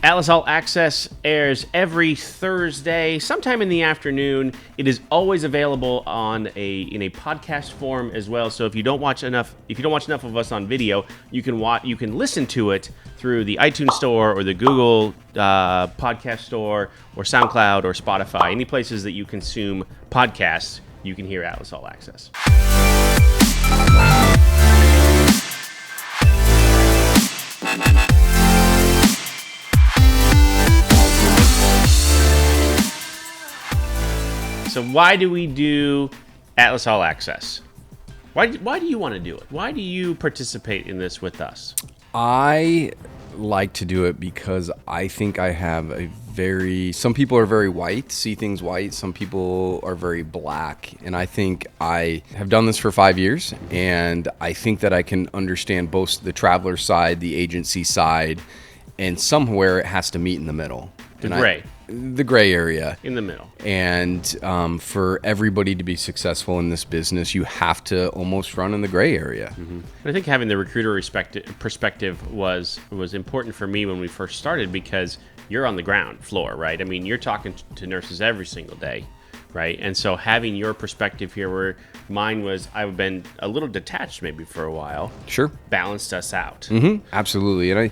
Atlas All Access airs every Thursday, sometime in the afternoon. It is always available in a podcast form as well. So if you don't watch enough of us on video, you can listen to it through the iTunes Store or the Google Podcast Store or SoundCloud or Spotify. Any places that you consume podcasts, you can hear Atlas All Access. So why do we do Atlas All Access? Why do you want to do it? Why do you participate in this with us? I like to do it because I think I have some people are very white, see things white. Some people are very black. And I think I have done this for 5 years. And I think that I can understand both the traveler side, the agency side, and somewhere it has to meet in the middle. The gray area. In the middle. And for everybody to be successful in this business, you have to almost run in the gray area. Mm-hmm. I think having the recruiter perspective was important for me when we first started, because you're on the ground floor, right? I mean, you're talking to nurses every single day, right? And so having your perspective here, where mine was, I've been a little detached maybe for a while. Sure. Balanced us out. Mm-hmm. Absolutely. And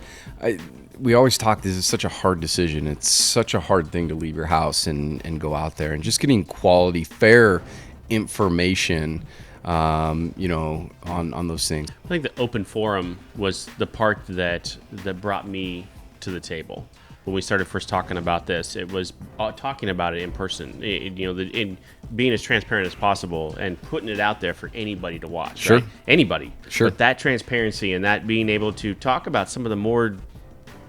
we always talk, this is such a hard decision. It's such a hard thing to leave your house and go out there, and just getting quality, fair information, on those things. I think the open forum was the part that brought me to the table. When we started first talking about this, it was talking about it in person, in being as transparent as possible and putting it out there for anybody to watch. Sure. Right? Anybody. Sure. But that transparency and that being able to talk about some of the more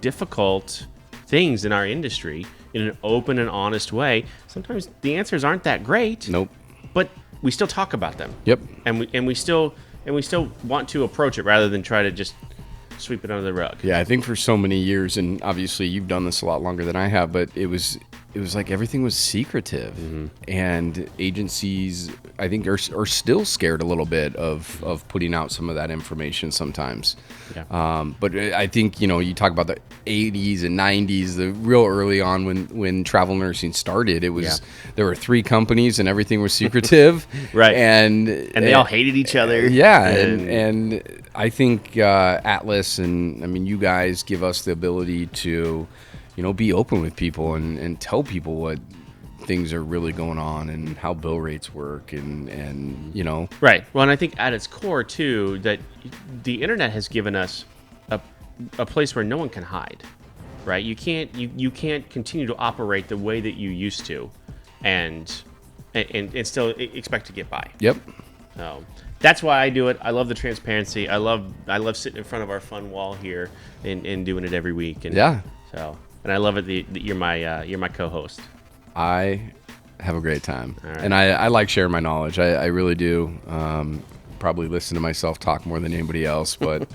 difficult things in our industry in an open and honest way. Sometimes the answers aren't that great. Nope. But we still talk about them. Yep. And we still want to approach it rather than try to just sweep it under the rug. Yeah, I think for so many years, and obviously you've done this a lot longer than I have, but it was like everything was secretive. Mm-hmm. And agencies, I think, are still scared a little bit of putting out some of that information sometimes. Yeah. But I think, you talk about the 80s and 90s, the real early on when travel nursing started, it was there were 3 companies and everything was secretive. Right. And they all hated each other. Yeah. And I think Atlas and, you guys give us the ability to, be open with people and tell people what things are really going on and how bill rates work and. Right. Well, and I think at its core, too, that the internet has given us a place where no one can hide, right? You can't continue to operate the way that you used to and still expect to get by. Yep. So that's why I do it. I love the transparency. I love sitting in front of our fun wall here and doing it every week. And yeah. So, and I love it that you're my co-host. I have a great time. All right. And I like sharing my knowledge. I really do. Probably listen to myself talk more than anybody else, but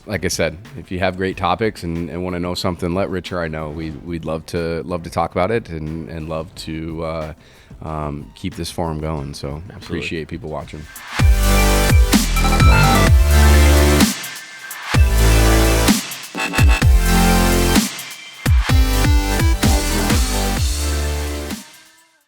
like I said, if you have great topics and want to know something, let Rich or I know. We'd love to talk about it and love to keep this forum going. So I appreciate people watching.